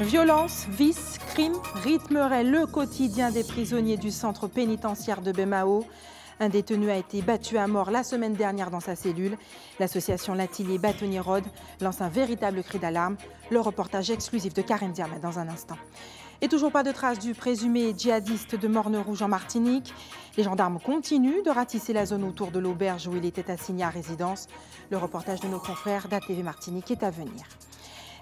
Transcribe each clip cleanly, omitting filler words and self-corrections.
Violence, vices, crimes rythmeraient le quotidien des prisonniers du centre pénitentiaire de Bemao. Un détenu a été battu à mort la semaine dernière dans sa cellule. L'association L'Atelier Bâtonnier Rhodes lance un véritable cri d'alarme. Le reportage exclusif de Karim Diamet dans un instant. Et toujours pas de traces du présumé djihadiste de Morne-Rouge en Martinique. Les gendarmes continuent de ratisser la zone autour de l'auberge où il était assigné à résidence. Le reportage de nos confrères d'ATV Martinique est à venir.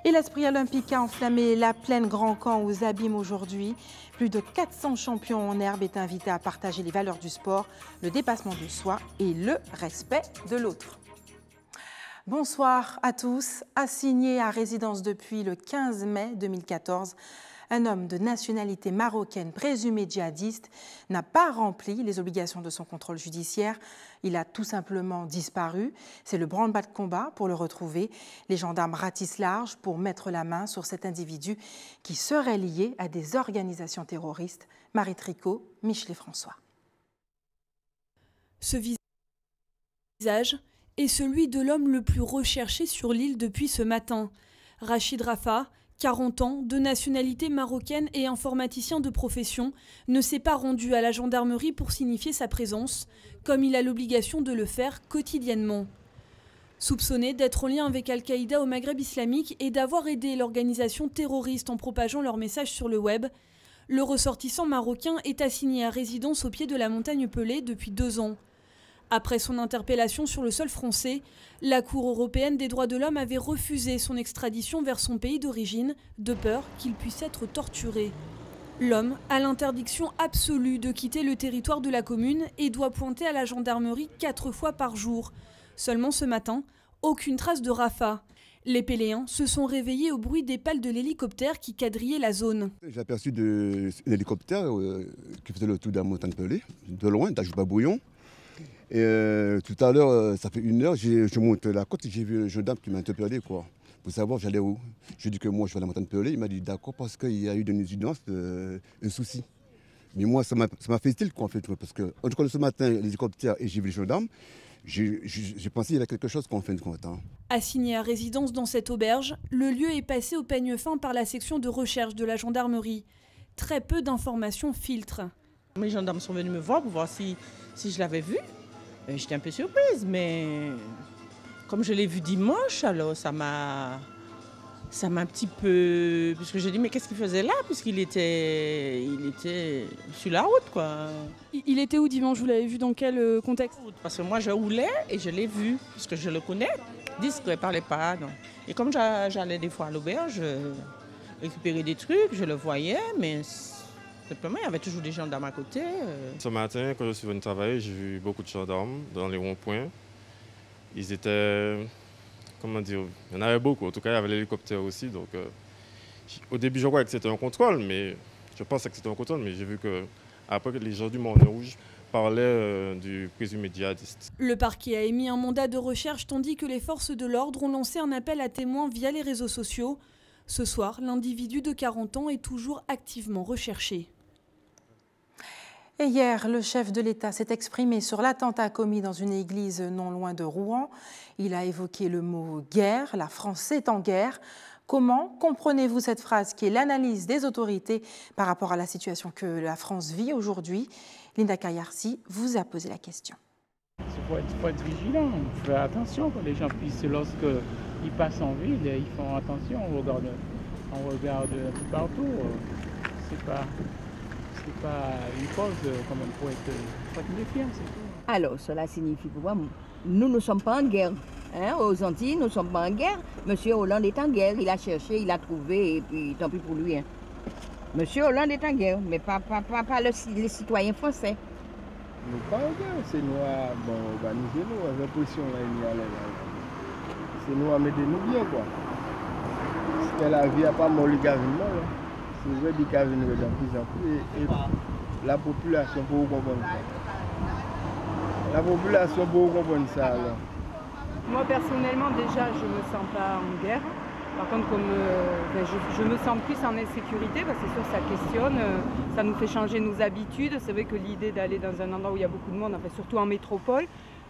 Et l'esprit olympique a enflammé la plaine Grand Camp aux Abîmes aujourd'hui. Plus de 400 champions en herbe est invité à partager les valeurs du sport, le dépassement de soi et le respect de l'autre. Bonsoir à tous. Assigné à résidence depuis le 15 mai 2014, un homme de nationalité marocaine présumé djihadiste n'a pas rempli les obligations de son contrôle judiciaire. Il a tout simplement disparu. C'est le branle-bas de combat pour le retrouver. Les gendarmes ratissent large pour mettre la main sur cet individu qui serait lié à des organisations terroristes. Marie Tricot, Michelet François. Ce visage est celui de l'homme le plus recherché sur l'île depuis ce matin. Rachid Rafa, 40 ans, de nationalité marocaine et informaticien de profession, ne s'est pas rendu à la gendarmerie pour signifier sa présence, comme il a l'obligation de le faire quotidiennement. Soupçonné d'être en lien avec Al-Qaïda au Maghreb islamique et d'avoir aidé l'organisation terroriste en propageant leurs messages sur le web, le ressortissant marocain est assigné à résidence au pied de la montagne Pelée depuis 2 ans. Après son interpellation sur le sol français, la Cour européenne des droits de l'homme avait refusé son extradition vers son pays d'origine, de peur qu'il puisse être torturé. L'homme a l'interdiction absolue de quitter le territoire de la commune et doit pointer à la gendarmerie 4 fois par jour. Seulement ce matin, aucune trace de Rafa. Les Péléens se sont réveillés au bruit des pales de l'hélicoptère qui quadrillaient la zone. J'ai aperçu un hélicoptère qui faisait le tour de la montagne Pelée, de loin, d'Ajouba Bouillon. Et tout à l'heure, ça fait 1 heure, je monte la côte et j'ai vu le gendarme qui m'a interpellé pour savoir j'allais où. Je dis que moi je vais à la montagne Pelée, il m'a dit d'accord parce qu'il y a eu une évidence, un souci. Mais moi ça m'a fait tilt en fait, parce que en tout cas ce matin l'hélicoptère et j'ai vu le gendarme, j'ai pensé qu'il y avait quelque chose qu'en fin de compte. Assigné à résidence dans cette auberge, le lieu est passé au peigne fin par la section de recherche de la gendarmerie. Très peu d'informations filtrent. Les gendarmes sont venus me voir pour voir si je l'avais vu. J'étais un peu surprise, mais comme je l'ai vu dimanche, alors ça m'a un petit peu... Parce que j'ai dit, mais qu'est-ce qu'il faisait là, puisqu'il était sur la route, quoi. Il était où dimanche? Vous l'avez vu dans quel contexte? Parce que moi, je roulais et je l'ai vu, parce que je le connais. Discret, parlait pas, non. Et comme j'allais des fois à l'auberge, récupérer des trucs, je le voyais, mais... Simplement, il y avait toujours des gendarmes à côté. Ce matin, quand je suis venu travailler, j'ai vu beaucoup de gendarmes dans les ronds-points. Ils étaient, comment dire, il y en avait beaucoup. En tout cas, il y avait l'hélicoptère aussi. Donc, au début, je croyais que c'était un contrôle, mais je pensais que c'était un contrôle, mais j'ai vu que après les gens du Morne-Rouge parlaient du présumé djihadiste. Le parquet a émis un mandat de recherche tandis que les forces de l'ordre ont lancé un appel à témoins via les réseaux sociaux. Ce soir, l'individu de 40 ans est toujours activement recherché. Et hier, le chef de l'État s'est exprimé sur l'attentat commis dans une église non loin de Rouen. Il a évoqué le mot « guerre », la France est en guerre. Comment comprenez-vous cette phrase qui est l'analyse des autorités par rapport à la situation que la France vit aujourd'hui? Linda Kayarsi vous a posé la question. Il faut être vigilant, il faut faire attention que les gens puissent, lorsqu'ils passent en ville, ils font attention, on regarde un peu partout. C'est pas une cause comme il faut être méfiant, c'est tout. Alors, cela signifie que nous ne sommes pas en guerre. Aux Antilles, nous ne sommes pas en guerre. Monsieur Hollande est en guerre, il a cherché, il a trouvé, et puis tant pis pour lui. Monsieur Hollande est en guerre, mais pas les citoyens français. Nous pas en guerre, c'est nous organisés, nous, répression là, c'est nous à mettre nous bien, quoi. Parce que la vie n'a pas molli gavement, là. C'est vrai qu'il y a de plus en plus et la population pour comprendre ça. La population pour comprendre ça alors. Moi personnellement déjà je me sens pas en guerre. Par contre je me sens plus en insécurité parce que c'est sûr ça questionne, ça nous fait changer nos habitudes. C'est vrai que l'idée d'aller dans un endroit où il y a beaucoup de monde, enfin, surtout en métropole,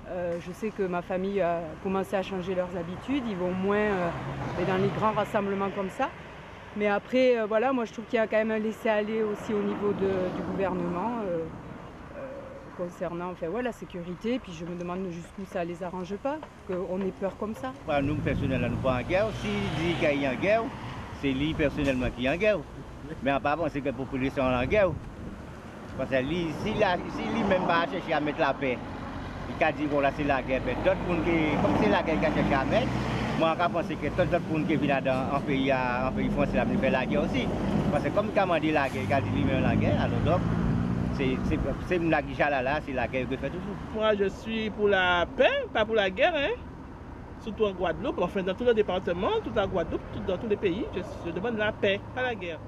je sais que ma famille a commencé à changer leurs habitudes, ils vont moins dans les grands rassemblements comme ça. Mais après, voilà, moi je trouve qu'il y a quand même un laisser-aller aussi au niveau du gouvernement concernant la sécurité. Puis je me demande jusqu'où ça les arrange pas, qu'on ait peur comme ça. Nous, personnellement, nous pas en guerre. S'il dit qu'il y a en guerre, c'est lui personnellement qui est en guerre. Mais apparemment, c'est que la population est en guerre. Parce que lui-même va chercher à mettre la paix, il a dit voilà, c'est la guerre. D'autres personnes, comme c'est la guerre qu'il a cherché à mettre, moi je pense que d'autres personnes qui viennent en pays français à faire la guerre aussi. Parce que comme il a dit la guerre, il a dit lui-même la guerre, alors donc c'est la guerre là, c'est la guerre que fait toujours. Moi je suis pour la paix, pas pour la guerre, hein. Surtout en Guadeloupe, enfin dans tous les départements, toute la Guadeloupe, dans tous les pays, je demande la paix, pas la guerre.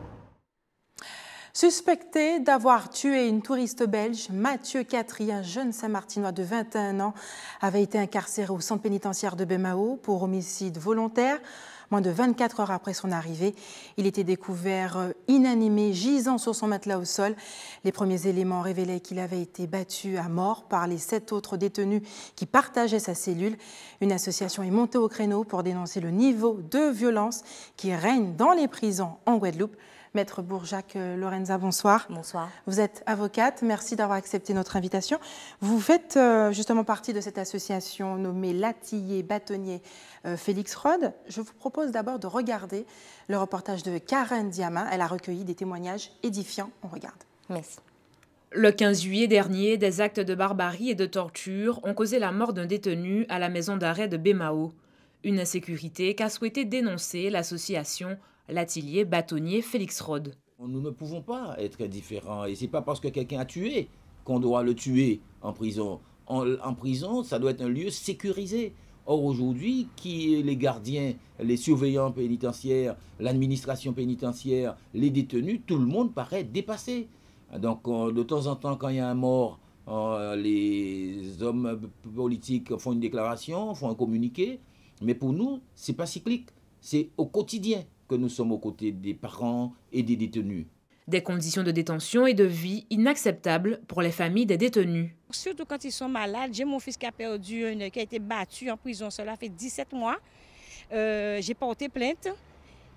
Suspecté d'avoir tué une touriste belge, Mathieu Catry, un jeune Saint-Martinois de 21 ans, avait été incarcéré au centre pénitentiaire de Bemao pour homicide volontaire. Moins de 24 heures après son arrivée, il était découvert inanimé, gisant sur son matelas au sol. Les premiers éléments révélaient qu'il avait été battu à mort par les 7 autres détenus qui partageaient sa cellule. Une association est montée au créneau pour dénoncer le niveau de violence qui règne dans les prisons en Guadeloupe. Maître Bourjac Lorenza, bonsoir. Bonsoir. Vous êtes avocate, merci d'avoir accepté notre invitation. Vous faites justement partie de cette association nommée Latillé Bâtonnier Félix Rode. Je vous propose d'abord de regarder le reportage de Karen Diama. Elle a recueilli des témoignages édifiants. On regarde. Merci. Le 15 juillet dernier, des actes de barbarie et de torture ont causé la mort d'un détenu à la maison d'arrêt de Bemao. Une insécurité qu'a souhaité dénoncer l'association Latillé Bâtonnier Félix Rode. Nous ne pouvons pas être indifférents et c'est pas parce que quelqu'un a tué qu'on doit le tuer en prison. En prison, ça doit être un lieu sécurisé. Or aujourd'hui, qui est les gardiens, les surveillants pénitentiaires, l'administration pénitentiaire, les détenus, tout le monde paraît dépassé. Donc de temps en temps, quand il y a un mort, les hommes politiques font une déclaration, font un communiqué. Mais pour nous, c'est pas cyclique, c'est au quotidien que nous sommes aux côtés des parents et des détenus. Des conditions de détention et de vie inacceptables pour les familles des détenus. Surtout quand ils sont malades. J'ai mon fils qui a perdu, qui a été battu en prison, cela fait 17 mois. J'ai porté plainte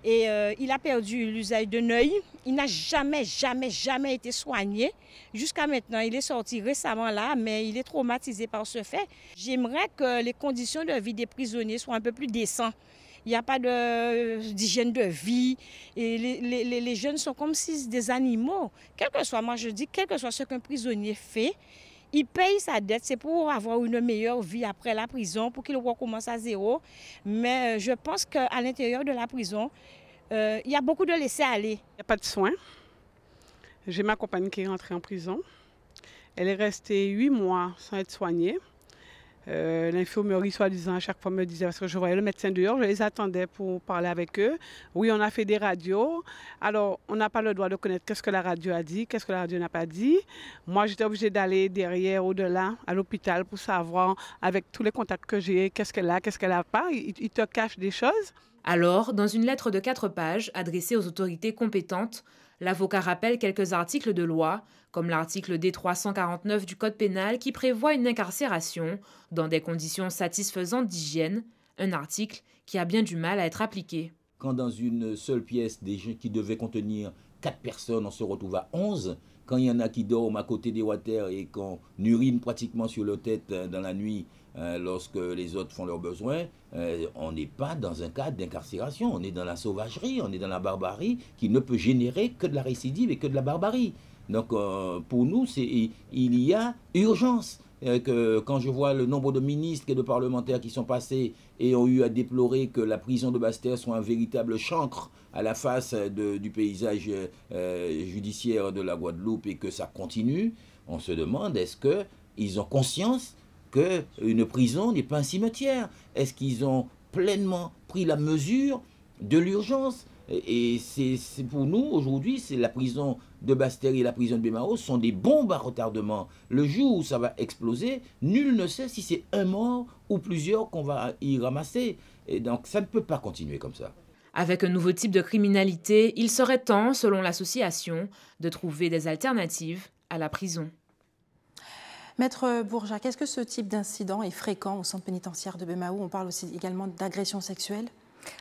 et il a perdu l'usage d'un œil. Il n'a jamais été soigné. Jusqu'à maintenant, il est sorti récemment là, mais il est traumatisé par ce fait. J'aimerais que les conditions de vie des prisonniers soient un peu plus décentes. Il n'y a pas d'hygiène de vie. Et les jeunes sont comme si des animaux. Quel que soit, moi je dis, quel que soit ce qu'un prisonnier fait, il paye sa dette. C'est pour avoir une meilleure vie après la prison, pour qu'il recommence à zéro. Mais je pense qu'à l'intérieur de la prison, il y a beaucoup de laisser-aller. Il n'y a pas de soins. J'ai ma compagne qui est rentrée en prison. Elle est restée 8 mois sans être soignée. L'infirmerie, soi-disant, à chaque fois me disait, parce que je voyais le médecin dehors, je les attendais pour parler avec eux. Oui, on a fait des radios. Alors, on n'a pas le droit de connaître qu'est-ce que la radio a dit, qu'est-ce que la radio n'a pas dit. Moi, j'étais obligée d'aller derrière, au-delà, à l'hôpital, pour savoir, avec tous les contacts que j'ai, qu'est-ce qu'elle a, qu'est-ce qu'elle n'a pas. Ils te cachent des choses. Alors, dans une lettre de 4 pages adressée aux autorités compétentes, l'avocat rappelle quelques articles de loi, comme l'article D349 du Code pénal qui prévoit une incarcération dans des conditions satisfaisantes d'hygiène, un article qui a bien du mal à être appliqué. Quand dans une seule pièce qui devait contenir 4 personnes, on se retrouve à 11, quand il y en a qui dorment à côté des water et qu'on urine pratiquement sur leur tête dans la nuit lorsque les autres font leurs besoins, on n'est pas dans un cadre d'incarcération, on est dans la sauvagerie, on est dans la barbarie qui ne peut générer que de la récidive et que de la barbarie. Donc pour nous, il y a urgence. Quand je vois le nombre de ministres et de parlementaires qui sont passés et ont eu à déplorer que la prison de Basse-Terre soit un véritable chancre à la face du paysage judiciaire de la Guadeloupe et que ça continue, on se demande est-ce qu'ils ont conscience qu'une prison n'est pas un cimetière? Est-ce qu'ils ont pleinement pris la mesure de l'urgence? Et c'est pour nous, aujourd'hui, c'est la prison de Basse-Terre et la prison de Bemao sont des bombes à retardement. Le jour où ça va exploser, nul ne sait si c'est un mort ou plusieurs qu'on va y ramasser. Et donc, ça ne peut pas continuer comme ça. Avec un nouveau type de criminalité, il serait temps, selon l'association, de trouver des alternatives à la prison. Maître Bourjac, est-ce que ce type d'incident est fréquent au centre pénitentiaire de Bemao? On parle aussi également d'agression sexuelle.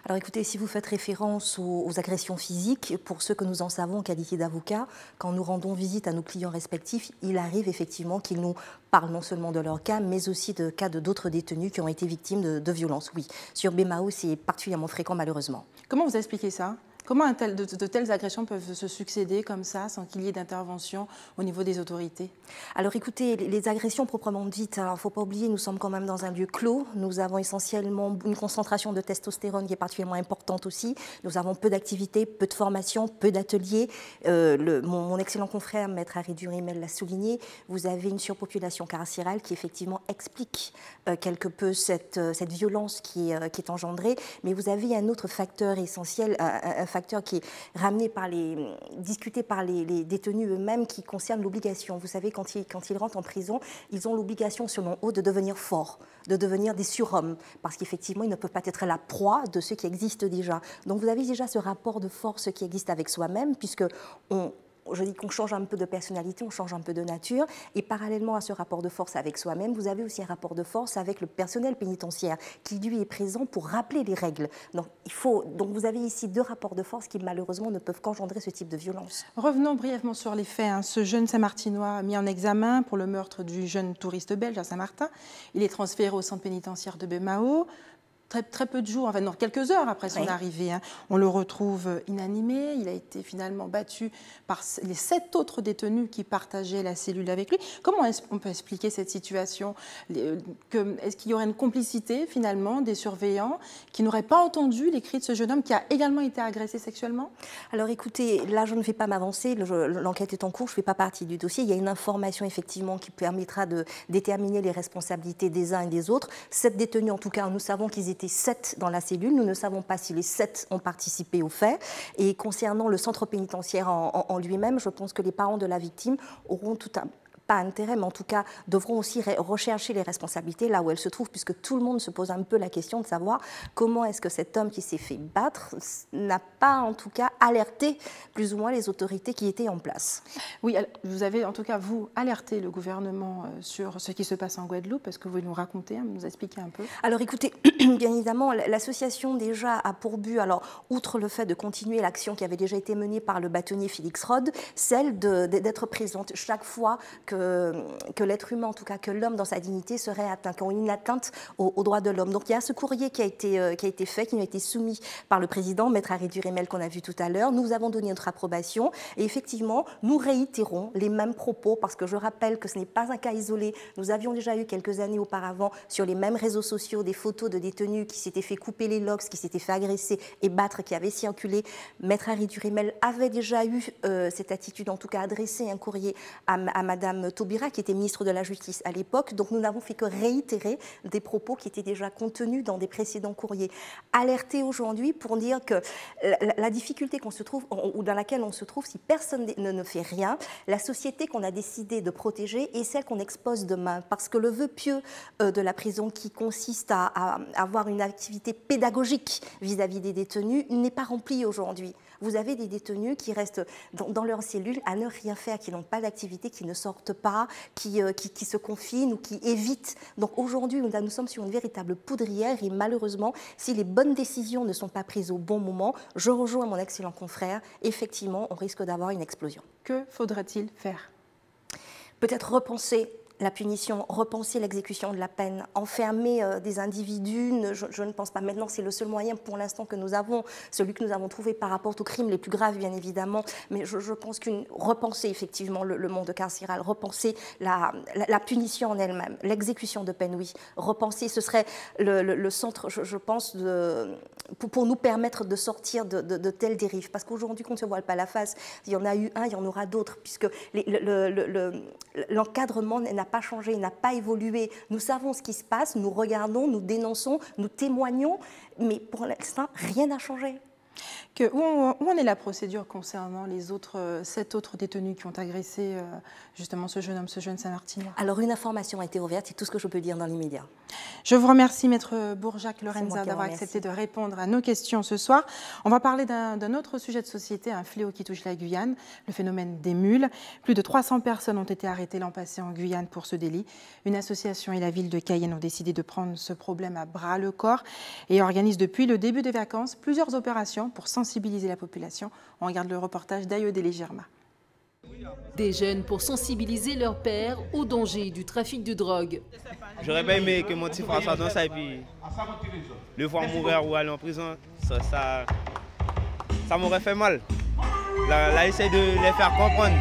Alors écoutez, si vous faites référence aux agressions physiques, pour ceux que nous en savons en qualité d'avocat, quand nous rendons visite à nos clients respectifs, il arrive effectivement qu'ils nous parlent non seulement de leur cas, mais aussi de cas de d'autres détenus qui ont été victimes de violences. Oui, sur BMAO, c'est particulièrement fréquent malheureusement. Comment vous expliquez ça ? Comment de telles agressions peuvent se succéder comme ça, sans qu'il y ait d'intervention au niveau des autorités? Alors écoutez, les agressions proprement dites, il ne faut pas oublier, nous sommes quand même dans un lieu clos. Nous avons essentiellement une concentration de testostérone qui est particulièrement importante aussi. Nous avons peu d'activités, peu de formations, peu d'ateliers. Mon excellent confrère, Maître Harry Durimel, l'a souligné. Vous avez une surpopulation carcérale qui effectivement explique quelque peu cette violence qui est engendrée. Mais vous avez un autre facteur essentiel, un facteur qui est ramené discuté par les détenus eux-mêmes, qui concerne l'obligation. Vous savez, quand ils rentrent en prison, ils ont l'obligation, selon eux, de devenir forts, de devenir des surhommes, parce qu'effectivement, ils ne peuvent pas être la proie de ceux qui existent déjà. Donc vous avez déjà ce rapport de force qui existe avec soi-même, puisque je dis qu'on change un peu de personnalité, on change un peu de nature, et parallèlement à ce rapport de force avec soi-même, vous avez aussi un rapport de force avec le personnel pénitentiaire qui, lui, est présent pour rappeler les règles. Donc vous avez ici deux rapports de force qui, malheureusement, ne peuvent qu'engendrer ce type de violence. Revenons brièvement sur les faits. Ce jeune Saint-Martinois mis en examen pour le meurtre du jeune touriste belge à Saint-Martin. Il est transféré au centre pénitentiaire de BMAO. Très peu de jours, enfin non, quelques heures après son arrivée, on le retrouve inanimé. Il a été finalement battu par les 7 autres détenus qui partageaient la cellule avec lui. Comment est-ce qu'on peut expliquer cette situation? Est-ce qu'il y aurait une complicité finalement des surveillants qui n'auraient pas entendu les cris de ce jeune homme qui a également été agressé sexuellement? Alors écoutez, là je ne vais pas m'avancer, l'enquête est en cours, je ne fais pas partie du dossier. Il y a une information effectivement qui permettra de déterminer les responsabilités des uns et des autres. 7 détenus en tout cas, nous savons qu'ils étaient 7 dans la cellule. Nous ne savons pas si les 7 ont participé au fait. Et concernant le centre pénitentiaire en lui-même, je pense que les parents de la victime auront pas intérêt, mais en tout cas devront aussi rechercher les responsabilités là où elles se trouvent, puisque tout le monde se pose un peu la question de savoir comment est-ce que cet homme qui s'est fait battre n'a pas en tout cas alerté plus ou moins les autorités qui étaient en place. Oui, vous avez en tout cas, vous, alerté le gouvernement sur ce qui se passe en Guadeloupe. Est-ce que vous voulez nous raconter, nous expliquer un peu? Alors écoutez, bien évidemment, l'association déjà a pour but, alors outre le fait de continuer l'action qui avait déjà été menée par le bâtonnier Félix Rode, celle d'être présente chaque fois que l'être humain, en tout cas que l'homme dans sa dignité serait atteint, qu'on ait une atteinte aux droits de l'homme. Donc il y a ce courrier qui a été fait, qui nous a été soumis par le président, Maître Harry Durimel, qu'on a vu tout à l'heure. Nous avons donné notre approbation et effectivement, nous réitérons les mêmes propos parce que je rappelle que ce n'est pas un cas isolé. Nous avions déjà eu quelques années auparavant sur les mêmes réseaux sociaux des photos de détenus qui s'étaient fait couper les locks, qui s'étaient fait agresser et battre, qui avaient circulé. Maître Harry Durimel avait déjà eu cette attitude, en tout cas adressé un courrier à Madame Taubira, qui était ministre de la Justice à l'époque. Donc nous n'avons fait que réitérer des propos qui étaient déjà contenus dans des précédents courriers. Alerter aujourd'hui pour dire que la difficulté qu'on se trouve, ou dans laquelle on se trouve, si personne ne fait rien, la société qu'on a décidé de protéger est celle qu'on expose demain. Parce que le vœu pieux de la prison, qui consiste à avoir une activité pédagogique vis-à-vis des détenus, n'est pas rempli aujourd'hui. Vous avez des détenus qui restent dans leur cellule à ne rien faire, qui n'ont pas d'activité, qui ne sortent pas, qui se confinent ou qui évitent. Donc aujourd'hui, nous sommes sur une véritable poudrière et malheureusement, si les bonnes décisions ne sont pas prises au bon moment, je rejoins mon excellent confrère, effectivement, on risque d'avoir une explosion. Que faudrait-il faire? Peut-être repenser la punition, repenser l'exécution de la peine, enfermer des individus, je ne pense pas. Maintenant, c'est le seul moyen pour l'instant que nous avons, celui que nous avons trouvé par rapport aux crimes les plus graves, bien évidemment. Mais je pense repenser effectivement le monde carcéral, repenser la punition en elle-même, l'exécution de peine, oui. Repenser, ce serait le centre, je pense, pour nous permettre de sortir de telles dérives. Parce qu'aujourd'hui, qu'on ne se voile pas la face, il y en a eu un, il y en aura d'autres, puisque l'encadrement n'a pas changé, n'a pas évolué. Nous savons ce qui se passe, nous regardons, nous dénonçons, nous témoignons, mais pour l'instant, rien n'a changé. Où en est la procédure concernant les 7 autres détenus qui ont agressé justement ce jeune homme, ce jeune Saint-Martinois? Alors une information a été ouverte, c'est tout ce que je peux dire dans l'immédiat. Je vous remercie Maître Bourjac-Lorenza d'avoir accepté de répondre à nos questions ce soir. On va parler d'un autre sujet de société, un fléau qui touche la Guyane, le phénomène des mules. Plus de 300 personnes ont été arrêtées l'an passé en Guyane pour ce délit. Une association et la ville de Cayenne ont décidé de prendre ce problème à bras-le-corps et organisent depuis le début des vacances plusieurs opérations pour sensibiliser la population. On regarde le reportage d'Ayodele Germa. Des jeunes pour sensibiliser leurs pères au danger du trafic de drogue. J'aurais bien aimé que mon petit frère soit dans ça et puis le voir mourir ou aller en prison, ça m'aurait fait mal. Là, essayer de les faire comprendre.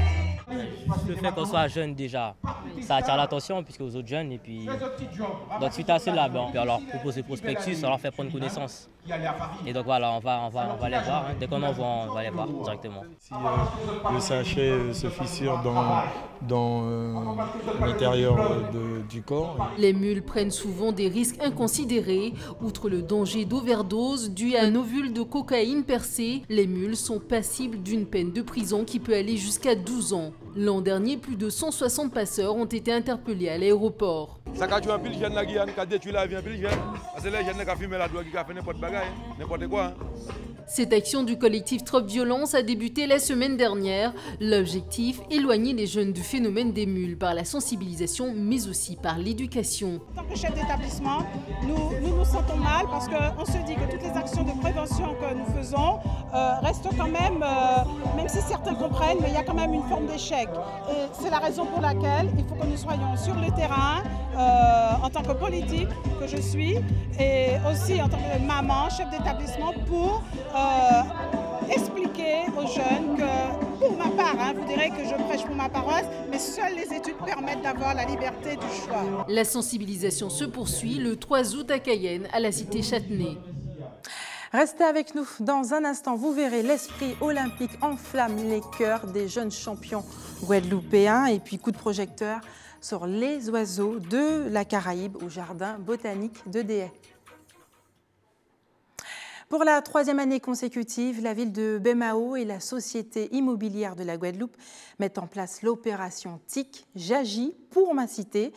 Le fait qu'on soit jeune déjà, ça attire l'attention puisque aux autres jeunes et puis donc suite à cela, on peut leur proposer prospectus, on leur fait prendre connaissance. Et donc voilà, on va les voir, dès qu'on en voit, on va les voir directement. Si le sachet se fissure dans l'intérieur du corps. Les mules prennent souvent des risques inconsidérés. Outre le danger d'overdose dû à un ovule de cocaïne percé, les mules sont passibles d'une peine de prison qui peut aller jusqu'à 12 ans. L'an dernier, plus de 160 passeurs ont été interpellés à l'aéroport. Ça a tué un pile jeune la Guyane, qui a détruit la vie un pile jeune. Parce que les jeunes qui ont fumé la drogue, qui ont fait n'importe quoi. N'importe quoi. Cette action du collectif Trop Violence a débuté la semaine dernière. L'objectif, éloigner les jeunes du phénomène des mules par la sensibilisation, mais aussi par l'éducation. En tant que chef d'établissement, nous sentons mal parce qu'on se dit que toutes les actions de prévention que nous faisons restent quand même si certains comprennent, mais il y a quand même une forme d'échec. Et c'est la raison pour laquelle il faut que nous soyons sur le terrain, en tant que politique que je suis, et aussi en tant que maman, chef d'établissement, pour expliquer aux jeunes que, pour ma part, vous direz que je prêche pour ma paroisse, mais seules les études permettent d'avoir la liberté du choix. La sensibilisation se poursuit le 3 août à Cayenne, à la cité Châtenay. Restez avec nous. Dans un instant, vous verrez l'esprit olympique enflamme les cœurs des jeunes champions guadeloupéens. Et puis coup de projecteur sur les oiseaux de la Caraïbe au jardin botanique de Déhay. Pour la 3e année consécutive, la ville de Bemao et la Société immobilière de la Guadeloupe mettent en place l'opération TIC, j'agis pour ma cité.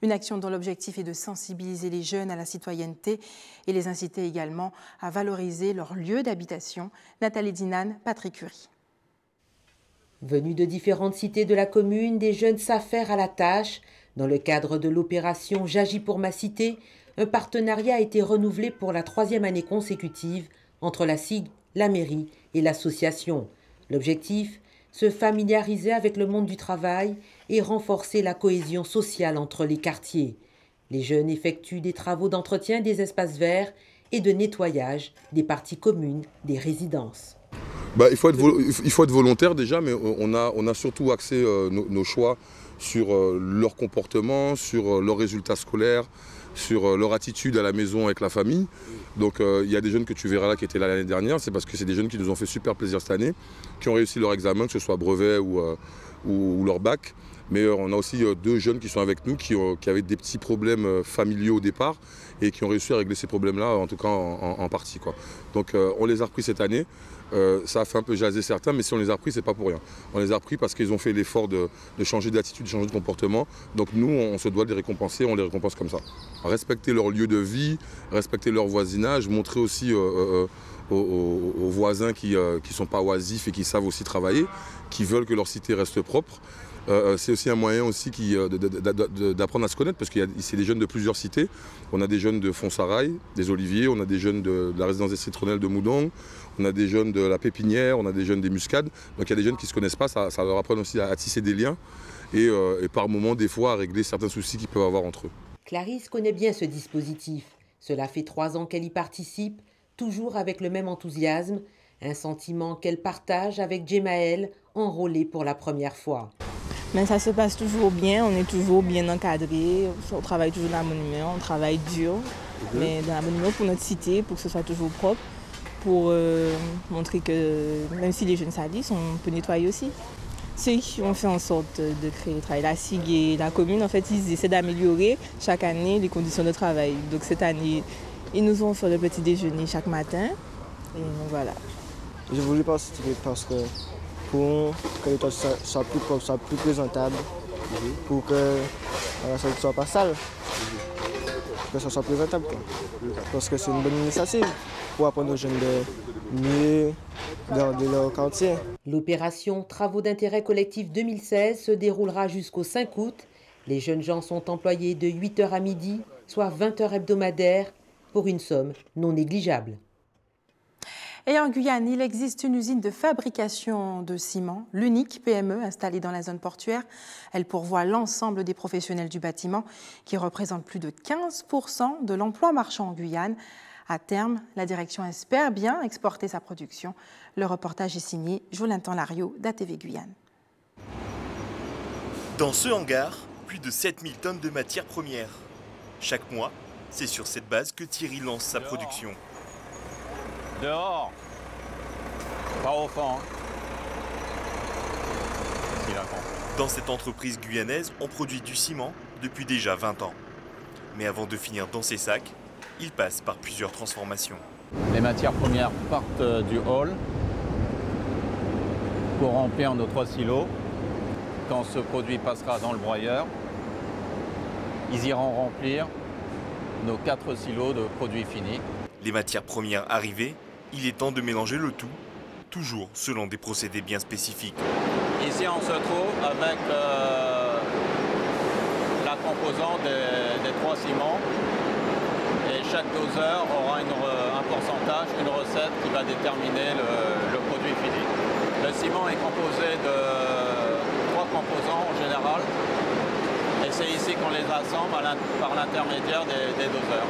Une action dont l'objectif est de sensibiliser les jeunes à la citoyenneté et les inciter également à valoriser leur lieu d'habitation. Nathalie Dinan, Patrick Curie. Venus de différentes cités de la commune, des jeunes s'affairent à la tâche. Dans le cadre de l'opération J'agis pour ma cité, un partenariat a été renouvelé pour la 3e année consécutive entre la SIG, la mairie et l'association. L'objectif, se familiariser avec le monde du travail et renforcer la cohésion sociale entre les quartiers. Les jeunes effectuent des travaux d'entretien des espaces verts et de nettoyage des parties communes des résidences. Il faut être volontaire déjà, mais on a surtout axé nos choix sur leur comportement, sur leurs résultats scolaires, sur leur attitude à la maison avec la famille. Donc il y a des jeunes que tu verras là qui étaient là l'année dernière, c'est parce que c'est des jeunes qui nous ont fait super plaisir cette année, qui ont réussi leur examen, que ce soit brevet ou leur bac. Mais on a aussi 2 jeunes qui sont avec nous, qui avaient des petits problèmes familiaux au départ et qui ont réussi à régler ces problèmes-là, en tout cas en partie, quoi. Donc on les a repris cette année. Ça a fait un peu jaser certains, mais si on les a repris, c'est pas pour rien. On les a repris parce qu'ils ont fait l'effort de changer d'attitude, de changer de comportement. Donc nous, on se doit de les récompenser, on les récompense comme ça. Respecter leur lieu de vie, respecter leur voisinage, montrer aussi aux voisins qui ne sont pas oisifs et qui savent aussi travailler, qui veulent que leur cité reste propre. C'est aussi un moyen aussi d'apprendre à se connaître, parce que c'est des jeunes de plusieurs cités. On a des jeunes de Fonsarail, des Oliviers, on a des jeunes de la résidence des citronnelles de Moudong, on a des jeunes de la Pépinière, on a des jeunes des Muscades. Donc il y a des jeunes qui ne se connaissent pas, ça leur apprend aussi à tisser des liens et par moments, des fois, à régler certains soucis qu'ils peuvent avoir entre eux. Clarisse connaît bien ce dispositif. Cela fait 3 ans qu'elle y participe, toujours avec le même enthousiasme, un sentiment qu'elle partage avec Jemaël, enrôlée pour la première fois. Mais ça se passe toujours bien, on est toujours bien encadré, on travaille toujours dans la monument, on travaille dur, mais dans la monument pour notre cité, pour que ce soit toujours propre, pour montrer que même si les jeunes salissent, on peut nettoyer aussi. Ceux qui ont fait en sorte de créer le travail, la SIG et la commune, en fait, ils essaient d'améliorer chaque année les conditions de travail. Donc cette année, ils nous ont fait le petit déjeuner chaque matin, et donc voilà. J'ai voulu participer parce que pour que les toilettes soient plus propres, soient plus présentables, pour que ça ne soit pas sale, que ça soit présentable. Parce que c'est une bonne initiative pour apprendre aux jeunes de mieux garder leur quartier. L'opération Travaux d'intérêt collectif 2016 se déroulera jusqu'au 5 août. Les jeunes gens sont employés de 8h à midi, soit 20 heures hebdomadaires, pour une somme non négligeable. Et en Guyane, il existe une usine de fabrication de ciment, l'unique PME installée dans la zone portuaire. Elle pourvoit l'ensemble des professionnels du bâtiment, qui représentent plus de 15% de l'emploi marchand en Guyane. À terme, la direction espère bien exporter sa production. Le reportage est signé Jolinton Lariot d'ATV Guyane. Dans ce hangar, plus de 7000 tonnes de matières premières. Chaque mois, c'est sur cette base que Thierry lance sa production. Dehors, pas au fond. Dans cette entreprise guyanaise, on produit du ciment depuis déjà 20 ans. Mais avant de finir dans ces sacs, il passe par plusieurs transformations. Les matières premières partent du hall pour remplir nos 3 silos. Quand ce produit passera dans le broyeur, ils iront remplir nos 4 silos de produits finis. Les matières premières arrivées, il est temps de mélanger le tout, toujours selon des procédés bien spécifiques. Ici, on se trouve avec la composante des 3 ciments. Et chaque doseur aura un pourcentage, une recette qui va déterminer le produit fini. Le ciment est composé de 3 composants en général. Et c'est ici qu'on les assemble par l'intermédiaire des doseurs.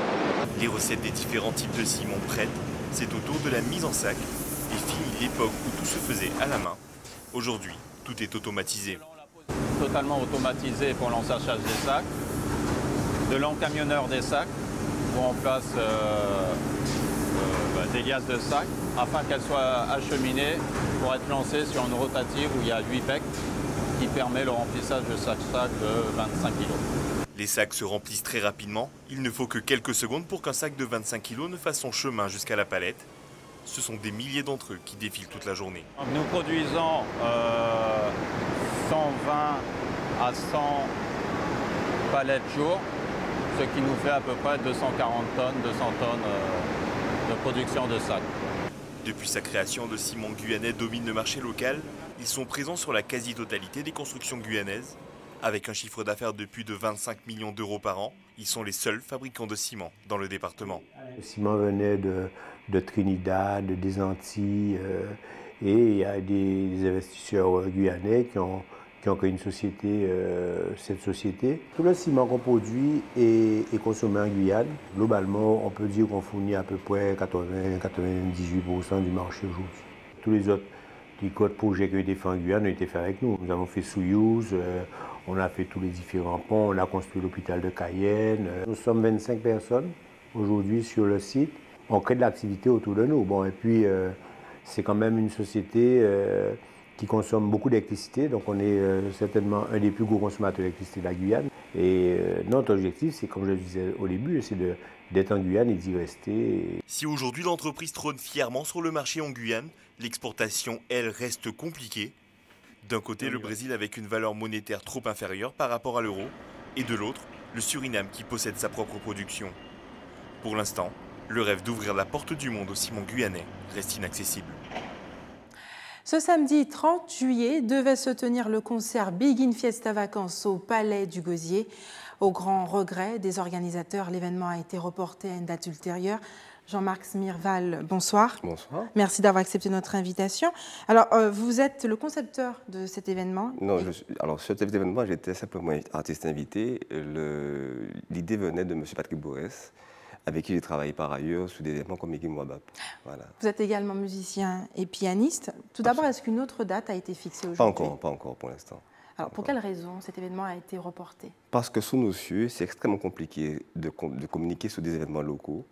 Les recettes des différents types de ciment prêtes, c'est au tour de la mise en sac et fini l'époque où tout se faisait à la main. Aujourd'hui, tout est automatisé. Totalement automatisé pour l'ensaçage des sacs, de l'encamionneur des sacs, où on place des liasses de sacs afin qu'elles soient acheminées pour être lancées sur une rotative où il y a 8 becs qui permet le remplissage de chaque sac de 25 kg. Les sacs se remplissent très rapidement. Il ne faut que quelques secondes pour qu'un sac de 25 kg ne fasse son chemin jusqu'à la palette. Ce sont des milliers d'entre eux qui défilent toute la journée. Nous produisons 120 à 100 palettes jour, ce qui nous fait à peu près 240 tonnes, 200 tonnes de production de sacs. Depuis sa création, le ciment guyanais domine le marché local. Ils sont présents sur la quasi-totalité des constructions guyanaises. Avec un chiffre d'affaires de plus de 25 millions d'euros par an, ils sont les seuls fabricants de ciment dans le département. Le ciment venait de Trinidad, des Antilles, et il y a des investisseurs guyanais qui ont créé une société, cette société. Tout le ciment qu'on produit est consommé en Guyane. Globalement, on peut dire qu'on fournit à peu près 80-98% du marché aujourd'hui. Tous les autres projets qui ont été faits en Guyane ont été faits avec nous. Nous avons fait Soyouz, on a fait tous les différents ponts, on a construit l'hôpital de Cayenne. Nous sommes 25 personnes aujourd'hui sur le site. On crée de l'activité autour de nous. Bon, et puis, c'est quand même une société qui consomme beaucoup d'électricité. Donc, on est certainement un des plus gros consommateurs d'électricité de la Guyane. Et notre objectif, c'est, comme je le disais au début, c'est d'être en Guyane et d'y rester. Si aujourd'hui l'entreprise trône fièrement sur le marché en Guyane, l'exportation, elle, reste compliquée. D'un côté, le Brésil avec une valeur monétaire trop inférieure par rapport à l'euro, et de l'autre, le Suriname qui possède sa propre production. Pour l'instant, le rêve d'ouvrir la porte du monde au ciment guyanais reste inaccessible. Ce samedi 30 juillet devait se tenir le concert Big In Fiesta Vacances au Palais du Gosier. Au grand regret des organisateurs, l'événement a été reporté à une date ultérieure. Jean-Marc Smirval, bonsoir. Bonsoir. Merci d'avoir accepté notre invitation. Alors, vous êtes le concepteur de cet événement? Non, alors sur cet événement, j'étais simplement artiste invité. L'idée venait de M. Patrick Borès, avec qui j'ai travaillé par ailleurs sur des événements comme Mickey Mwabap. Voilà. Vous êtes également musicien et pianiste. Tout d'abord, est-ce qu'une autre date a été fixée aujourd'hui? Pas encore pour l'instant. Alors, pour quelle raison cet événement a été reporté? Parce que sous nos cieux, c'est extrêmement compliqué de communiquer sur des événements locaux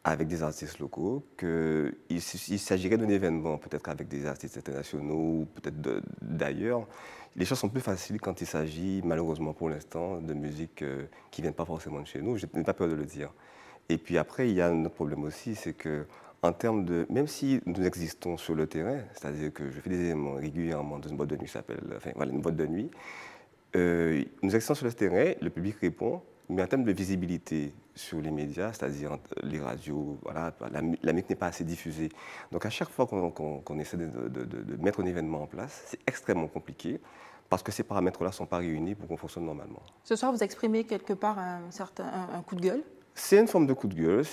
avec des artistes locaux, qu'il s'agirait d'un événement peut-être avec des artistes internationaux ou peut-être d'ailleurs. Les choses sont plus faciles quand il s'agit, malheureusement pour l'instant, de musique qui ne vient pas forcément de chez nous. Je n'ai pas peur de le dire. Et puis après, il y a un autre problème aussi, c'est que en termes de... Même si nous existons sur le terrain, c'est-à-dire que je fais des événements régulièrement dans une boîte de nuit, une boîte de nuit, nous existons sur le terrain, le public répond, mais en termes de visibilité sur les médias, c'est-à-dire les radios, voilà, la musique n'est pas assez diffusée. Donc à chaque fois qu'on essaie de mettre un événement en place, c'est extrêmement compliqué parce que ces paramètres-là ne sont pas réunis pour qu'on fonctionne normalement. Ce soir, vous exprimez quelque part un coup de gueule? C'est une forme de coup de gueule.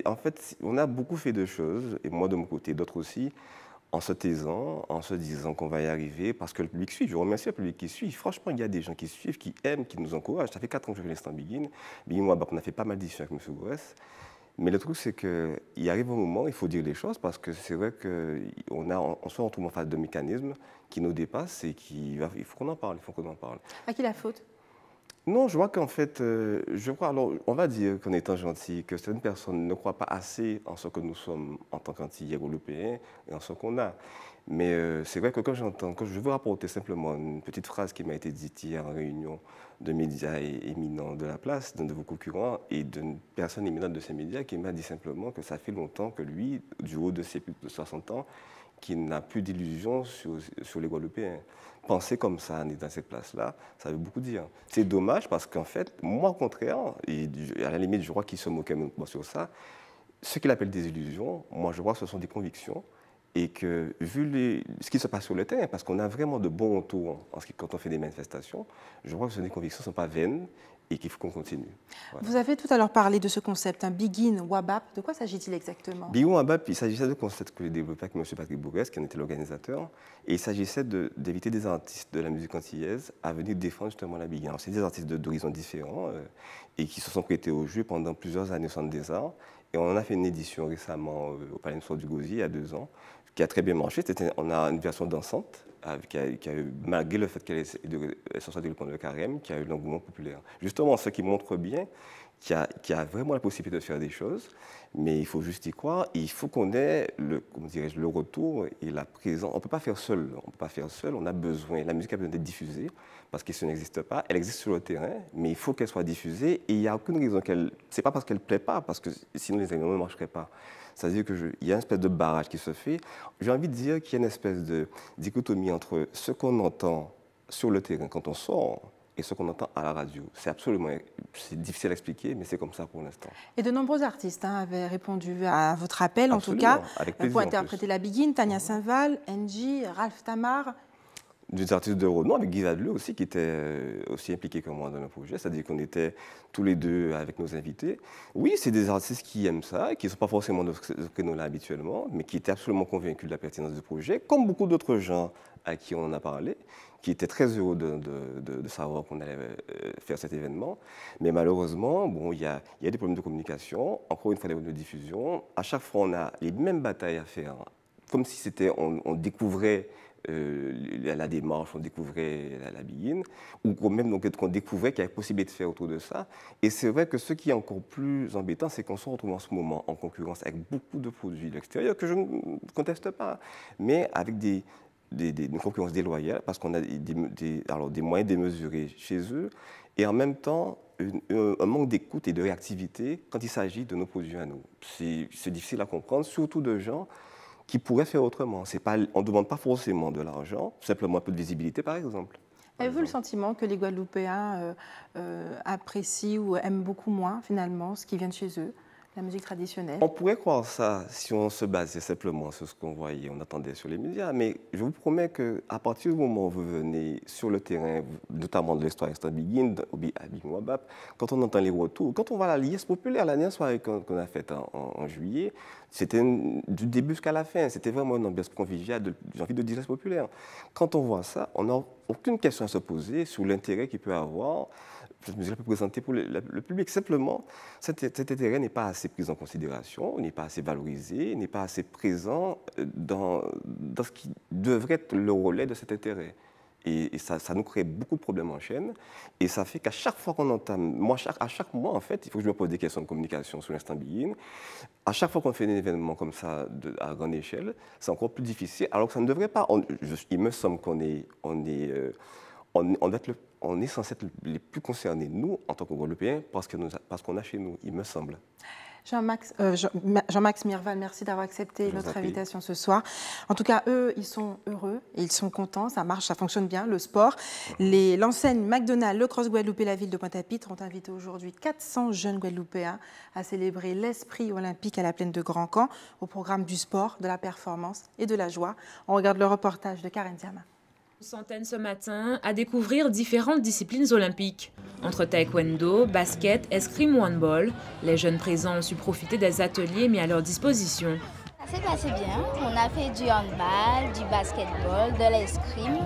En fait, on a beaucoup fait de choses, et moi de mon côté, d'autres aussi, en se taisant, en se disant qu'on va y arriver, parce que le public suit. Je remercie le public qui suit. Franchement, il y a des gens qui suivent, qui aiment, qui nous encouragent. Ça fait 4 ans que je fais l'instant Begin. Moi, on a fait pas mal d'éditions avec M. Bourès. Mais le truc, c'est qu'il arrive un moment, il faut dire les choses, parce que c'est vrai qu'on se retrouve en face de mécanismes qui nous dépassent et il faut qu'on en parle, À qui la faute? Non, je vois qu'en fait, alors, on va dire qu'en étant gentil, que certaines personnes ne croient pas assez en ce que nous sommes en tant qu'Antillais européens et en ce qu'on a. Mais c'est vrai que quand je veux rapporter simplement une petite phrase qui m'a été dite hier en réunion de médias éminents de la place, d'un de vos concurrents, et d'une personne éminente de ces médias qui m'a dit simplement que ça fait longtemps que lui, du haut de ses plus de 60 ans, qu'il n'a plus d'illusions sur les Guadeloupéens. Penser comme ça, dans cette place-là, ça veut beaucoup dire. C'est dommage parce qu'en fait, moi, au contraire, et à la limite, je crois qu'il se moquait même sur ça, ce qu'il appelle des illusions, moi, je vois que ce sont des convictions et que, vu ce qui se passe sur le terrain, parce qu'on a vraiment de bons retours quand on fait des manifestations, je crois que ce sont des convictions qui ne sont pas vaines et qu'il faut qu'on continue. Voilà. Vous avez tout à l'heure parlé de ce concept, un Begin WABAP. De quoi s'agit-il exactement? Begin WABAP, il s'agissait de concept que j'ai développé avec M. Patrick Bourès, qui en était l'organisateur, et il s'agissait d'éviter des artistes de la musique antillaise à venir défendre justement la Begin. C'est des artistes d'horizons différents et qui se sont prêtés au jeu pendant plusieurs années au Centre des Arts. Et on en a fait une édition récemment au Palais du Gosier, il y a 2 ans, qui a très bien marché. On a une version dansante, qui a eu, malgré le fait qu'elle est sortie du pont de Carême, qui a eu l'engouement populaire. Justement, ce qui montre bien qu'il y a vraiment la possibilité de faire des choses, mais il faut juste y croire. Et il faut qu'on ait le retour et la présence. On ne peut pas faire seul. On a besoin. La musique a besoin d'être diffusée parce que ça n'existe pas. Elle existe sur le terrain, mais il faut qu'elle soit diffusée. Et il n'y a aucune raison qu'elle. C'est pas parce qu'elle ne plaît pas, parce que sinon les événements ne marcheraient pas. C'est-à-dire qu'il y a une espèce de barrage qui se fait. J'ai envie de dire qu'il y a une espèce de dichotomie entre ce qu'on entend sur le terrain quand on sort et ce qu'on entend à la radio. C'est difficile à expliquer, mais c'est comme ça pour l'instant. Et de nombreux artistes avaient répondu à votre appel, Absolument, en tout cas, pour interpréter la Begin. Tania Saint-Val, Angie, Ralph Tamar. Des artistes de renom, avec Guy Vadleux aussi, qui était aussi impliqué que moi dans le projet, c'est-à-dire qu'on était tous les deux avec nos invités. Oui, c'est des artistes qui aiment ça, qui ne sont pas forcément de ce créneau-là habituellement, mais qui étaient absolument convaincus de la pertinence du projet, comme beaucoup d'autres gens à qui on en a parlé, qui étaient très heureux de savoir qu'on allait faire cet événement. Mais malheureusement, bon, il y a des problèmes de communication, encore une fois des problèmes de diffusion. À chaque fois, on a les mêmes batailles à faire, comme si on découvrait la démarche, on découvrait la Begin, ou même qu'on découvrait qu'il y avait possibilité de faire autour de ça. Et c'est vrai que ce qui est encore plus embêtant, c'est qu'on se retrouve en ce moment en concurrence avec beaucoup de produits de l'extérieur, que je ne conteste pas, mais avec une concurrence déloyale, parce qu'on a des moyens démesurés chez eux, et en même temps, un manque d'écoute et de réactivité quand il s'agit de nos produits à nous. C'est difficile à comprendre, surtout de gens qui pourraient faire autrement. On ne demande pas forcément de l'argent, simplement un peu de visibilité, par exemple. Avez-vous le sentiment que les Guadeloupéens apprécient ou aiment beaucoup moins, finalement, ce qui vient de chez eux, la musique traditionnelle? On pourrait croire ça si on se basait simplement sur ce qu'on voyait, on attendait sur les médias, mais je vous promets qu'à partir du moment où vous venez sur le terrain, notamment de l'histoire Begin, à Begin WABAP, quand on entend les retours, quand on voit la liesse populaire, la dernière soirée qu'on a faite en juillet, c'était du début jusqu'à la fin, c'était vraiment une ambiance conviviale, j'ai envie de dire populaire. Quand on voit ça, on n'a aucune question à se poser sur l'intérêt qu'il peut avoir. Cette musique peut présenter pour le public. Simplement, cet intérêt n'est pas assez pris en considération, n'est pas assez valorisé, n'est pas assez présent dans ce qui devrait être le relais de cet intérêt. Et ça nous crée beaucoup de problèmes en chaîne. Et ça fait qu'à chaque fois qu'on entame, à chaque mois, en fait, il faut que je me pose des questions de communication sur l'instant Begin. À chaque fois qu'on fait un événement comme ça à grande échelle, c'est encore plus difficile, alors que ça ne devrait pas. Il me semble qu'on est censé être les plus concernés, nous, en tant que Guadeloupéens, parce qu'on a chez nous, il me semble. Jean-Max Mirval, merci d'avoir accepté notre invitation ce soir. En tout cas, eux, ils sont heureux et ils sont contents. Ça marche, ça fonctionne bien, le sport. L'enseigne McDonald's, le Cross Guadeloupe et la ville de Pointe-à-Pitre ont invité aujourd'hui 400 jeunes Guadeloupéens à célébrer l'esprit olympique à la plaine de Grand Camp au programme du sport, de la performance et de la joie. On regarde le reportage de Karen Diama. Une centaine ce matin à découvrir différentes disciplines olympiques. Entre taekwondo, basket, escrime ou handball, les jeunes présents ont su profiter des ateliers mis à leur disposition. Ça s'est passé bien. On a fait du handball, du basketball, de l'escrime.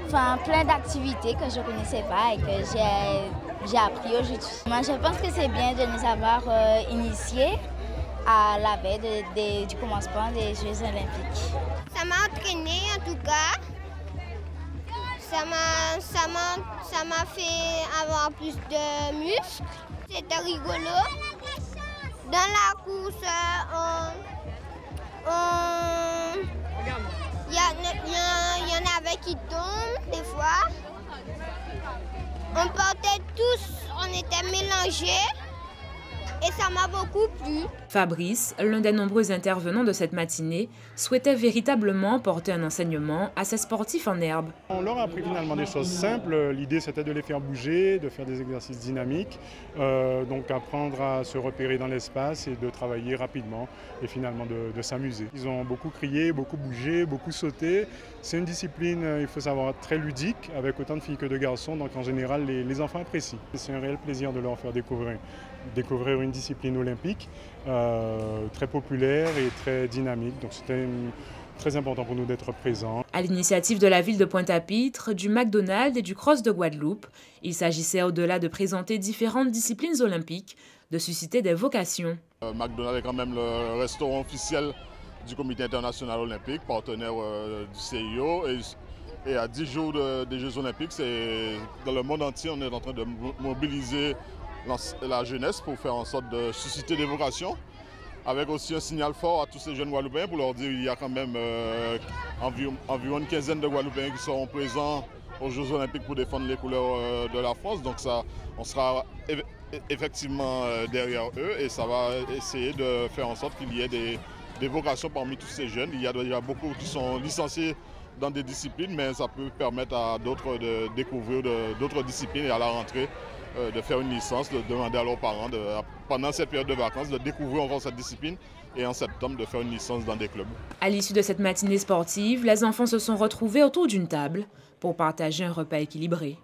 Enfin, plein d'activités que je ne connaissais pas et que j'ai appris aujourd'hui. Moi, je pense que c'est bien de nous avoir initiés à la veille du commencement des Jeux olympiques. Ça m'a entraîné en tout cas. Ça m'a fait avoir plus de muscles. C'était rigolo. Dans la course, il y en avait qui tombent des fois. On partait tous, on était mélangés. Et ça m'a beaucoup plu. Fabrice, l'un des nombreux intervenants de cette matinée, souhaitait véritablement porter un enseignement à ces sportifs en herbe. On leur a appris finalement des choses simples. L'idée, c'était de les faire bouger, de faire des exercices dynamiques, donc apprendre à se repérer dans l'espace et de travailler rapidement et finalement de s'amuser. Ils ont beaucoup crié, beaucoup bougé, beaucoup sauté. C'est une discipline, il faut savoir, très ludique, avec autant de filles que de garçons, donc en général, les enfants apprécient. C'est un réel plaisir de leur faire découvrir une discipline olympique très populaire et très dynamique. Donc c'était très important pour nous d'être présents. À l'initiative de la ville de Pointe-à-Pitre, du McDonald's et du Cross de Guadeloupe, il s'agissait au-delà de présenter différentes disciplines olympiques, de susciter des vocations. McDonald's est quand même le restaurant officiel du Comité international olympique, partenaire du CIO. Et à 10 jours des Jeux olympiques, dans le monde entier, on est en train de mobiliser la jeunesse pour faire en sorte de susciter des vocations, avec aussi un signal fort à tous ces jeunes Guadeloupéens pour leur dire qu'il y a quand même environ une quinzaine de Guadeloupéens qui seront présents aux Jeux olympiques pour défendre les couleurs de la France. Donc ça, on sera effectivement derrière eux et ça va essayer de faire en sorte qu'il y ait des vocations parmi tous ces jeunes. Il y a beaucoup qui sont licenciés dans des disciplines, mais ça peut permettre à d'autres de découvrir d'autres disciplines et à la rentrée de faire une licence, de demander à leurs parents, pendant cette période de vacances, de découvrir encore cette discipline et en septembre de faire une licence dans des clubs. À l'issue de cette matinée sportive, les enfants se sont retrouvés autour d'une table pour partager un repas équilibré.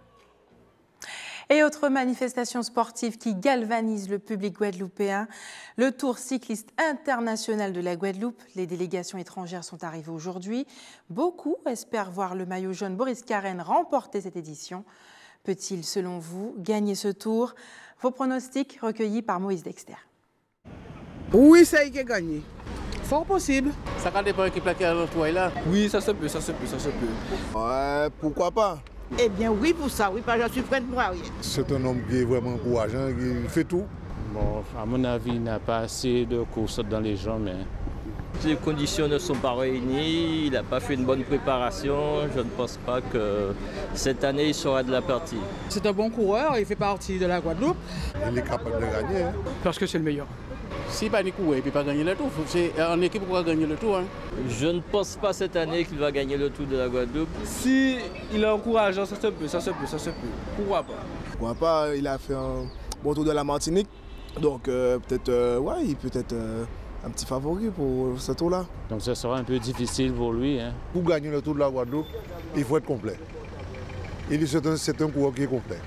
Et autre manifestation sportive qui galvanise le public guadeloupéen, le Tour cycliste international de la Guadeloupe. Les délégations étrangères sont arrivées aujourd'hui. Beaucoup espèrent voir le maillot jaune Boris Karen remporter cette édition. Peut-il, selon vous, gagner ce tour? Vos pronostics recueillis par Moïse Dexter. Oui, ça y est gagné. Fort possible. Ça va dépendre qui plaque à l'autre là. Oui, ça se peut. Ouais, pourquoi pas? Eh bien oui pour ça, oui, parce que je suis prête pour rien. C'est un homme qui est vraiment encourageant, qui fait tout. Bon, à mon avis, il n'a pas assez de courses dans les jambes, mais... Les conditions ne sont pas réunies, il n'a pas fait une bonne préparation. Je ne pense pas que cette année il sera de la partie. C'est un bon coureur, il fait partie de la Guadeloupe. Il est capable de gagner. Hein. Parce que c'est le meilleur. S'il pas courir, il ne peut pas gagner le tour. C'est en équipe pour gagner le tour. Hein. Je ne pense pas cette année qu'il va gagner le tour de la Guadeloupe. Si il est encourageant, ça se peut. Pourquoi pas? Pourquoi pas, il a fait un bon tour de la Martinique. Donc peut-être, ouais, il peut être un petit favori pour ce tour-là. Donc ça sera un peu difficile pour lui. Hein. Pour gagner le tour de la Guadeloupe, il faut être complet. C'est un coureur qui est complet.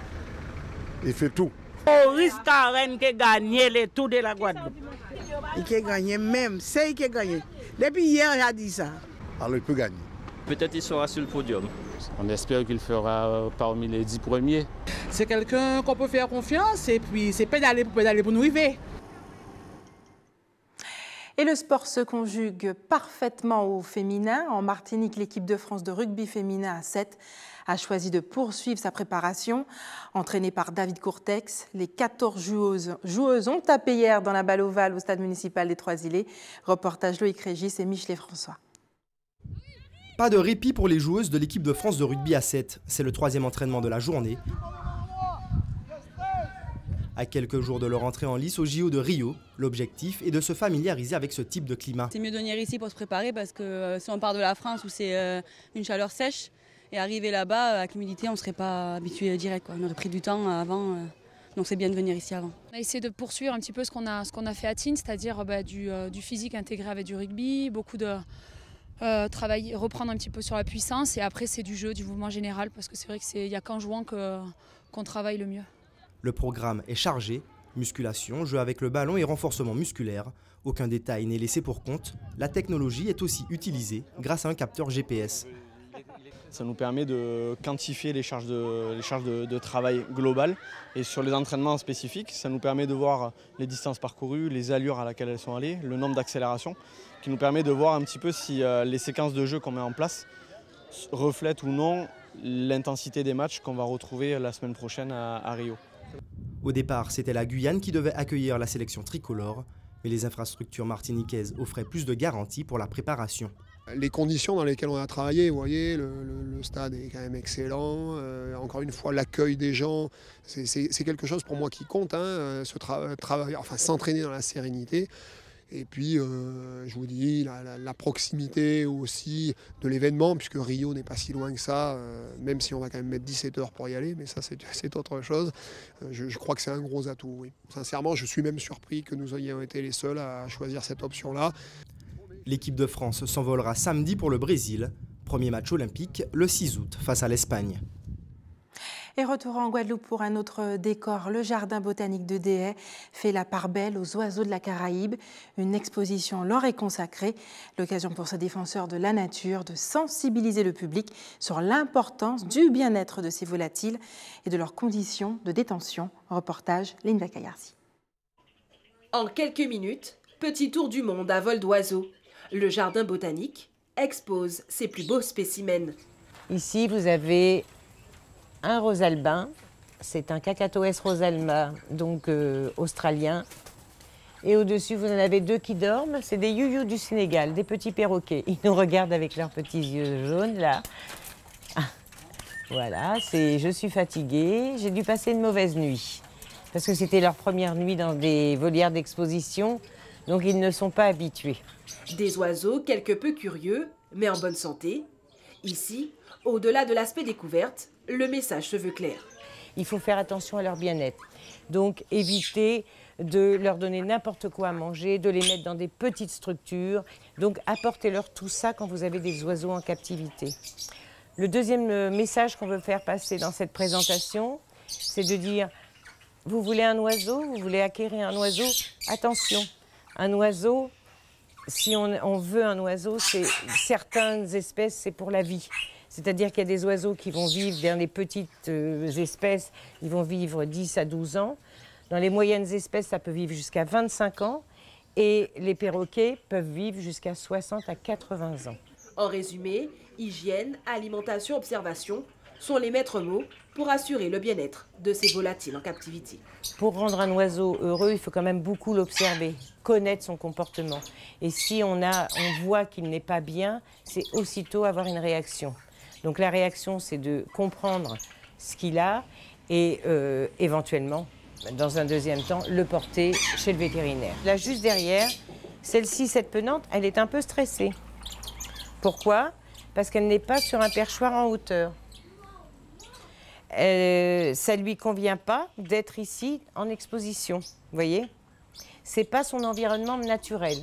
Il fait tout. Boris Karen qui a gagné le tour de la Guadeloupe. Il a gagné même, c'est qui a gagné. Depuis hier, j'ai dit ça. Alors il peut gagner. Peut-être il sera sur le podium. On espère qu'il fera parmi les 10 premiers. C'est quelqu'un qu'on peut faire confiance et puis c'est pédaler pour nous arriver. Et le sport se conjugue parfaitement au féminin. En Martinique, l'équipe de France de rugby féminin à 7 a choisi de poursuivre sa préparation. Entraînée par David Courtex, les 14 joueuses ont tapé hier dans la balle ovale au stade municipal des Trois-Îlets. Reportage Loïc Régis et Michelet François. Pas de répit pour les joueuses de l'équipe de France de rugby à 7. C'est le 3e entraînement de la journée. À quelques jours de leur entrée en lice au JO de Rio, l'objectif est de se familiariser avec ce type de climat. C'est mieux de venir ici pour se préparer parce que si on part de la France où c'est une chaleur sèche et arriver là-bas avec l'humidité, on ne serait pas habitué direct, quoi. On aurait pris du temps avant, donc c'est bien de venir ici avant. On a essayé de poursuivre un petit peu ce qu'on a fait à Tignes, c'est-à-dire du physique intégré avec du rugby, beaucoup de travailler, reprendre un petit peu sur la puissance et après c'est du jeu, du mouvement général parce que c'est vrai qu'il n'y a qu'en jouant qu'on travaille le mieux. Le programme est chargé, musculation, jeu avec le ballon et renforcement musculaire. Aucun détail n'est laissé pour compte. La technologie est aussi utilisée grâce à un capteur GPS. Ça nous permet de quantifier les charges de travail globales et sur les entraînements spécifiques, ça nous permet de voir les distances parcourues, les allures à laquelle elles sont allées, le nombre d'accélérations, qui nous permet de voir un petit peu si les séquences de jeu qu'on met en place reflètent ou non l'intensité des matchs qu'on va retrouver la semaine prochaine à Rio. Au départ, c'était la Guyane qui devait accueillir la sélection tricolore, mais les infrastructures martiniquaises offraient plus de garanties pour la préparation. Les conditions dans lesquelles on a travaillé, vous voyez, le stade est quand même excellent. Encore une fois, l'accueil des gens, c'est quelque chose pour moi qui compte, hein, s'entraîner dans la sérénité. Et puis, je vous dis, la proximité aussi de l'événement, puisque Rio n'est pas si loin que ça, même si on va quand même mettre 17 heures pour y aller, mais ça c'est autre chose. Je crois que c'est un gros atout, oui. Sincèrement, je suis même surpris que nous ayons été les seuls à choisir cette option-là. L'équipe de France s'envolera samedi pour le Brésil. Premier match olympique le 6 août face à l'Espagne. Et retour en Guadeloupe pour un autre décor. Le jardin botanique de Déhay fait la part belle aux oiseaux de la Caraïbe. Une exposition leur est consacrée. L'occasion pour ce défenseur de la nature de sensibiliser le public sur l'importance du bien-être de ces volatiles et de leurs conditions de détention. Reportage Linda Kayarsi. En quelques minutes, petit tour du monde à vol d'oiseaux. Le jardin botanique expose ses plus beaux spécimens. Ici, vous avez un rosalbin, c'est un Cacatoès rosalba, donc australien. Et au-dessus, vous en avez deux qui dorment, c'est des youyous du Sénégal, des petits perroquets. Ils nous regardent avec leurs petits yeux jaunes, là. Ah, voilà, c'est je suis fatiguée, j'ai dû passer une mauvaise nuit. Parce que c'était leur première nuit dans des volières d'exposition, donc ils ne sont pas habitués. Des oiseaux quelque peu curieux, mais en bonne santé. Ici, au-delà de l'aspect découverte, le message se veut clair. Il faut faire attention à leur bien-être. Donc éviter de leur donner n'importe quoi à manger, de les mettre dans des petites structures. Donc apportez-leur tout ça quand vous avez des oiseaux en captivité. Le deuxième message qu'on veut faire passer dans cette présentation, c'est de dire, vous voulez un oiseau, vous voulez acquérir un oiseau, attention, un oiseau, si on veut un oiseau, certaines espèces, c'est pour la vie. C'est-à-dire qu'il y a des oiseaux qui vont vivre dans les petites espèces, ils vont vivre 10 à 12 ans. Dans les moyennes espèces, ça peut vivre jusqu'à 25 ans. Et les perroquets peuvent vivre jusqu'à 60 à 80 ans. En résumé, hygiène, alimentation, observation sont les maîtres mots pour assurer le bien-être de ces volatiles en captivité. Pour rendre un oiseau heureux, il faut quand même beaucoup l'observer, connaître son comportement. Et si on voit qu'il n'est pas bien, c'est aussitôt avoir une réaction. Donc la réaction, c'est de comprendre ce qu'il a et éventuellement, dans un deuxième temps, le porter chez le vétérinaire. Là, juste derrière, celle-ci, cette penante, elle est un peu stressée. Pourquoi? Parce qu'elle n'est pas sur un perchoir en hauteur. Ça ne lui convient pas d'être ici en exposition, vous voyez? Ce n'est pas son environnement naturel.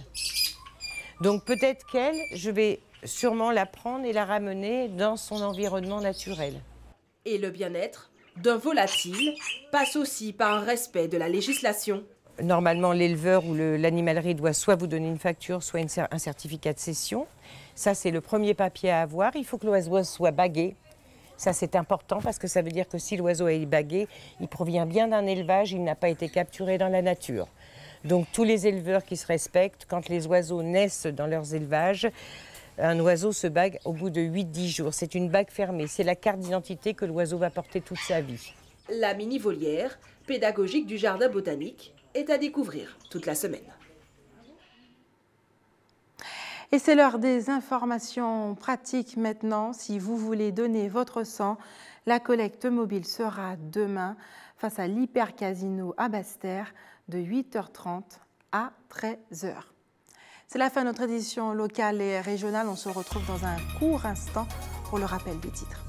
Donc peut-être je vais sûrement la prendre et la ramener dans son environnement naturel. Et le bien-être d'un volatile passe aussi par un respect de la législation. Normalement, l'éleveur ou l'animalerie doit soit vous donner une facture, soit un certificat de cession. Ça, c'est le premier papier à avoir. Il faut que l'oiseau soit bagué. Ça, c'est important parce que ça veut dire que si l'oiseau est bagué, il provient bien d'un élevage, il n'a pas été capturé dans la nature. Donc, tous les éleveurs qui se respectent, quand les oiseaux naissent dans leurs élevages, un oiseau se bague au bout de 8-10 jours. C'est une bague fermée. C'est la carte d'identité que l'oiseau va porter toute sa vie. La mini-volière pédagogique du jardin botanique est à découvrir toute la semaine. Et c'est l'heure des informations pratiques maintenant. Si vous voulez donner votre sang, la collecte mobile sera demain face à l'Hypercasino à Basse-Terre de 8h30 à 13h. C'est la fin de notre édition locale et régionale. On se retrouve dans un court instant pour le rappel des titres.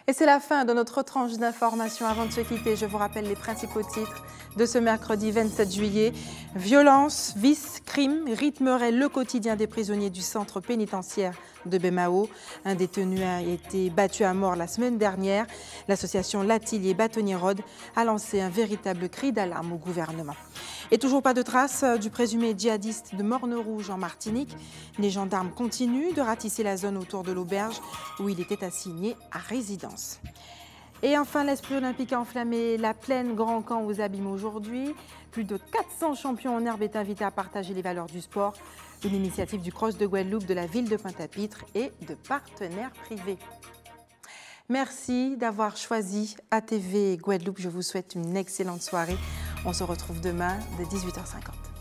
Et c'est la fin de notre tranche d'information. Avant de se quitter, je vous rappelle les principaux titres de ce mercredi 27 juillet. Violence, vice, crime rythmerait le quotidien des prisonniers du centre pénitentiaire de Bemao. Un détenu a été battu à mort la semaine dernière. L'association L'Atelier Bâtonnier-Rhodes a lancé un véritable cri d'alarme au gouvernement. Et toujours pas de traces du présumé djihadiste de Morne-Rouge en Martinique. Les gendarmes continuent de ratisser la zone autour de l'auberge où il était assigné à résidence. Et enfin, l'esprit olympique a enflammé la plaine Grand Camp aux Abîmes aujourd'hui. Plus de 400 champions en herbe est invité à partager les valeurs du sport. Une initiative du Cross de Guadeloupe, de la ville de Pointe-à-Pitre et de partenaires privés. Merci d'avoir choisi ATV Guadeloupe. Je vous souhaite une excellente soirée. On se retrouve demain de 18h50.